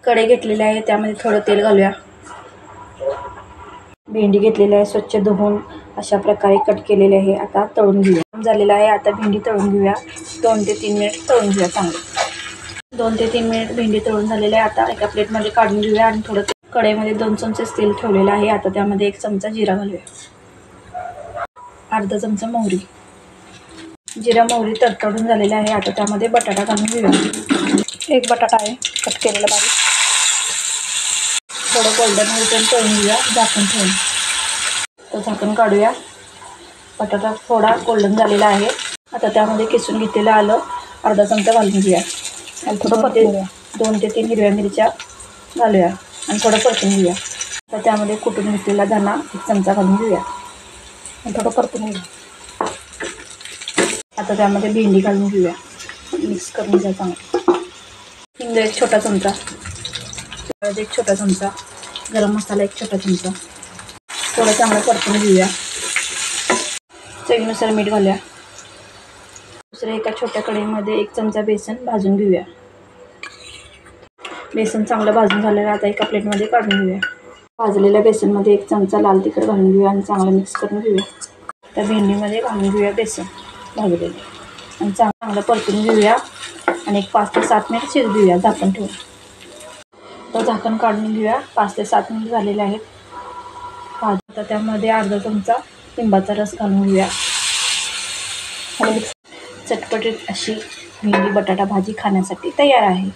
कढई घेतलेली आहे, त्यामध्ये थोडं तेल घालूया. भेंडी घेतलेली आहे, स्वच्छ धुवून अशा प्रकारे कट केलेली आहे. आता तळून घेऊया. झालेला आहे. आता भेंडी तळून घेऊया. 2 ते 3 मिनिट तळून घेऊया चांगलं. 2 ते 3 मिनिट भेंडी तळून झालेली आहे. आता एका प्लेटमध्ये काढून घेऊया आणि थोडं कढईमध्ये 2 चमचे तेल ठेवलेलं आहे. आता त्यामध्ये 1 चमचा जिरा घालूया. अर्धा चमचा मोहरी. जिरा मोहरी तडतडून झालेला आहे. आता त्यामध्ये बटाटा घालून घेऊया. 1 बटाटा आहे कट केलेला बारीक. थोडं गोल्डन होईपर्यंत तळून घेऊया झाकण ठेवून. तर झाकण काढूया. बटाटा थोडा गोल्डन झालेला आहे. आता त्यामध्ये किसून घेतलेलं आलं अर्धा चमचा घालून घेऊया आणि थोडं परतूया. 2 ते 3 हिरव्या मिरच्या घालूया आणि थोडं परतून घेऊया. आता त्यामध्ये कुटून घेतलेला धना 1 चमचा घालून घेऊया आणि थोडं परतून घेऊया. आता त्यामध्ये भेंडी घालून घेऊया. मिक्स करून घ्या चांगलं. हिंग 1 छोटा चमचा, हळद 1 छोटा चमचा, गरम मसाला 1 छोटा चमचा. थोडं चांगलं परतून घेऊया. चवीनुसार मीठ घालूया. दुसऱ्या एका छोट्या कढईमध्ये 1 चमचा बेसन भाजून घेऊया. बेसन चांगलं भाजून झालेलं आता एका प्लेटमध्ये काढून घेऊया. भाजलेल्या बेसनमध्ये 1 चमचा लाल तिखट घालून घेऊया आणि चांगलं मिक्स करून घेऊया. त्या भेंडीमध्ये घालून घेऊया बेसन भाजलेलं आणि चांगलं परतून घेऊया आणि 5 ते 7 मिनिट शिजू देऊया झाकण ठेवून. तर झाकण काढून घेऊया. 5 ते 7 मिनिट झालेले आहेत. आता त्यामध्ये अर्धा चमचा लिंबाचा रस घालून घेऊया आणि चटपटीत अशी भेंडी बटाटा भाजी खाण्यासाठी तयार आहे.